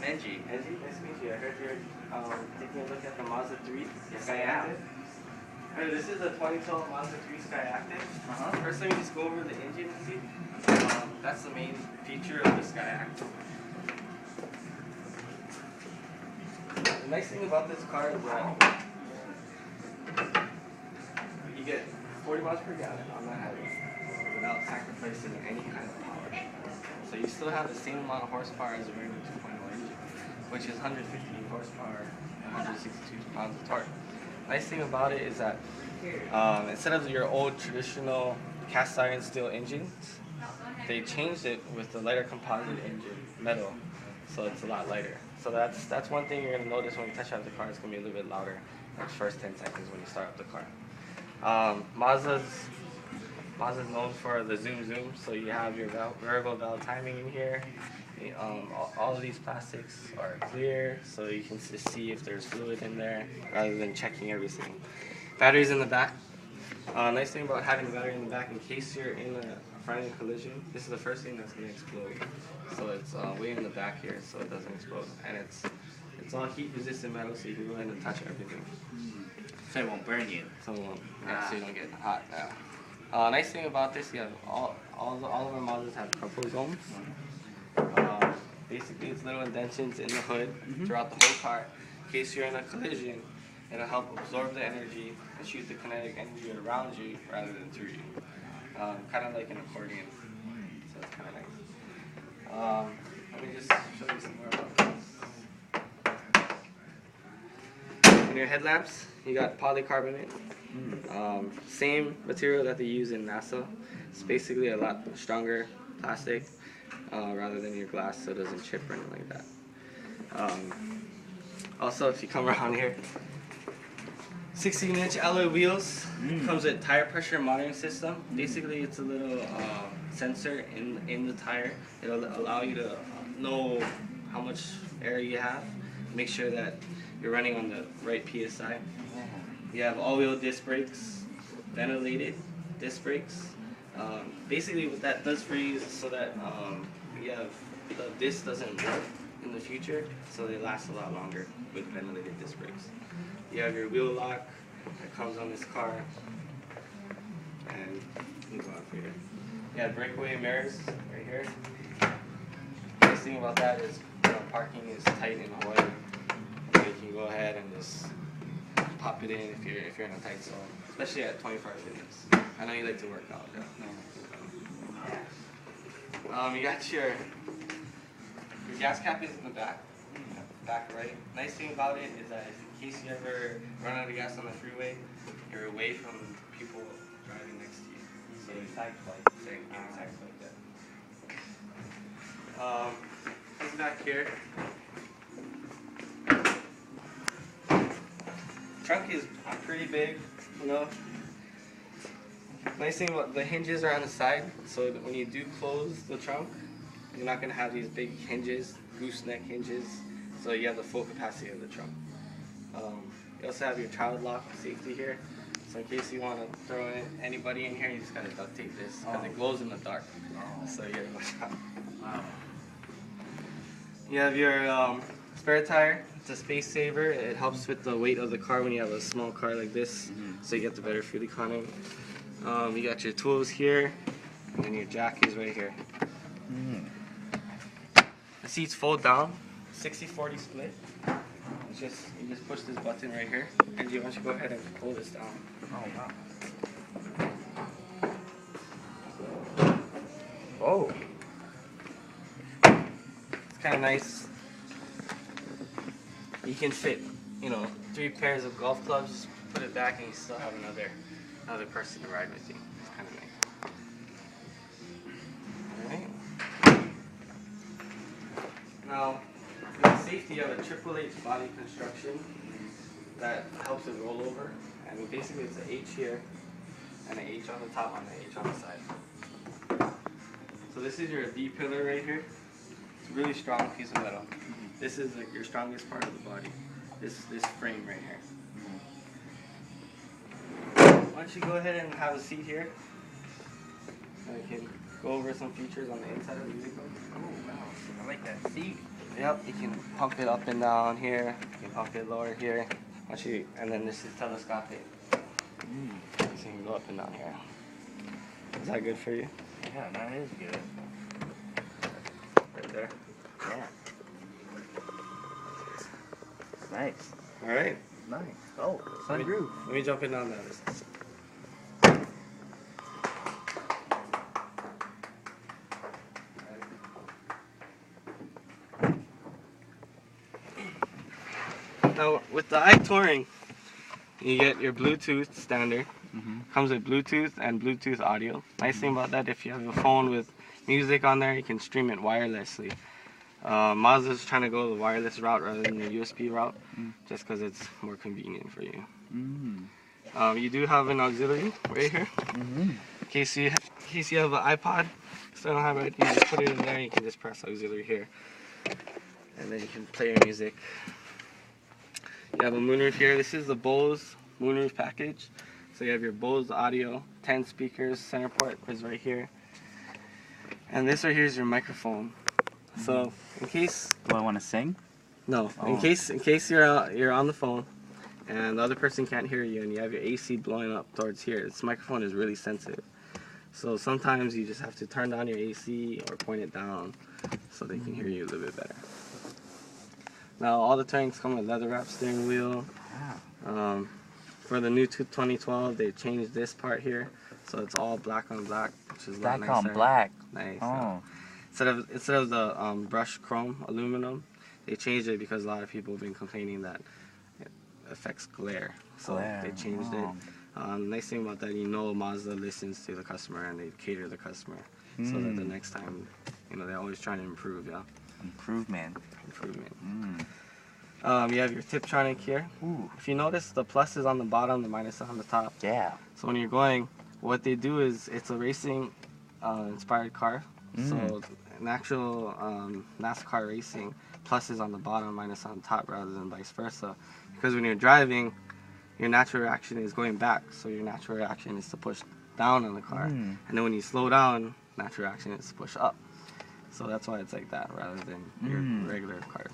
Benji. Benji, nice to meet you. I heard you're taking a look at the Mazda 3 SkyActive. Hey, this is a 2012 Mazda 3 SkyActive. First, let me just go over the engine and see. That's the main feature of the SkyActive. The nice thing about this car is that you get 40 miles per gallon on the highway without sacrificing any kind of power. So you still have the same amount of horsepower as a regular 2.0 engine, which is 150 horsepower and 162 pounds of torque. Nice thing about it is that instead of your old traditional cast iron steel engines, they changed it with the lighter composite engine, metal, so it's a lot lighter. So that's one thing you're going to notice when you touch out the car. It's going to be a little bit louder the first 10 seconds when you start up the car. Mazda's known for the zoom, so you have your variable valve timing in here. All of these plastics are clear, so you can just see if there's fluid in there rather than checking everything. Batteries in the back. Nice thing about having the battery in the back, in case you're in a front-end collision, this is the first thing that's going to explode. So it's way in the back here, so it doesn't explode, and it's all heat-resistant metal, so you can go ahead and touch everything. So it won't burn you. So you don't get hot now. Nice thing about this, you have all of our models have crumple zones. Basically, it's little indentions in the hood throughout the whole car. In case you're in a collision, it'll help absorb the energy and shoot the kinetic energy around you rather than through you. Kind of like an accordion. So it's kind of nice. Let me just show you some more about this. In your headlamps, you got polycarbonate. Same material that they use in NASA. It's basically a lot stronger plastic rather than your glass, so it doesn't chip or anything like that. Also, if you come around here, 16-inch alloy wheels. Comes with tire pressure monitoring system. Basically, it's a little sensor in the tire. It'll allow you to know how much air you have. Make sure that you're running on the right PSI. You have all-wheel disc brakes, ventilated disc brakes. Basically, what that does for you is so that the disc doesn't warp in the future, so they last a lot longer with ventilated disc brakes. You have your wheel lock that comes on this car, and you go out here. You have breakaway mirrors right here. The nice thing about that is parking is tight in Hawaii, so you can go ahead and just pop it in if you're in a tight zone, especially at 24 hour fitness. I know you like to work out. You got your gas cap is in the back right. Nice thing about it is that in case you ever run out of gas on the freeway, you're away from people driving next to you. So you tag like that. This back here. Trunk is pretty big, you know. Nice thing about the hinges are on the side, so that when you do close the trunk, you're not going to have these big hinges, gooseneck hinges, so you have the full capacity of the trunk. You also have your child lock safety here, so in case you want to throw anybody in here, you just got to duct tape this, because it glows in the dark, so you got to watch out. Wow. You have your spare tire. It's a space saver. It helps with the weight of the car when you have a small car like this, so you get the better fuel economy. You got your tools here, and then your jack is right here. The seats fold down, 60-40 split. You just push this button right here, and you want to go ahead and pull this down. Oh wow! Oh, it's kind of nice. You can fit, 3 pairs of golf clubs. Just put it back, and you still have another person to ride with you. It's kind of nice. Now, for the safety, you have a Triple H body construction that helps it roll over. And basically it's an H here, and an H on the top and an H on the side. So this is your D pillar right here. It's a really strong piece of metal. This is like your strongest part of the body. This frame right here. Why don't you go ahead and have a seat here, and we can go over some features on the inside of the vehicle. Oh wow, I like that seat. Yep, you can pump it up and down here. You can pump it lower here. And then this is telescopic. So you can go up and down here. Is that good for you? Yeah, that is good. Right there. Yeah. Nice. All right. Nice. Oh, sunroof. Let me jump in on that. Now, with the iTouring, you get your Bluetooth standard. Comes with Bluetooth and Bluetooth audio. Nice thing about that, if you have a phone with music on there, you can stream it wirelessly. Mazda's trying to go the wireless route rather than the USB route, just because it's more convenient for you. You do have an auxiliary right here. In case you have an iPod, external hybrid, you just put it in there and you can just press auxiliary here. And then you can play your music. You have a moonroof here. This is the Bose moonroof package. So you have your Bose audio, 10 speakers, center port is right here. And this right here is your microphone. So in case... Do I want to sing? No. Oh. In case you're on the phone and the other person can't hear you and you have your AC blowing up towards here, this microphone is really sensitive. So sometimes you just have to turn down your AC or point it down so they can hear you a little bit better. Now all the tanks come with leather wrap steering wheel. For the new 2012, they changed this part here, so it's all black on black, which is a lot nicer. Black on black. Nice. Oh. Instead of the brushed chrome aluminum, they changed it because a lot of people have been complaining that it affects glare. So they changed it. Nice thing about that, Mazda listens to the customer and they cater the customer, so that the next time, they're always trying to improve. Yeah. Improvement. You have your Tiptronic here. Ooh. If you notice, the plus is on the bottom, the minus is on the top. Yeah. So when you're going, what they do is, it's a racing inspired car. So an actual NASCAR racing, plus is on the bottom, minus on top, rather than vice versa. Because when you're driving, your natural reaction is going back. So your natural reaction is to push down on the car. And then when you slow down, natural reaction is to push up. So that's why it's like that, rather than your regular car.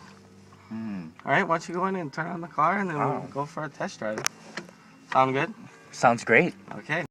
Alright, why don't you go in and turn on the car and then we'll go for a test drive. Sound good? Sounds great. Okay.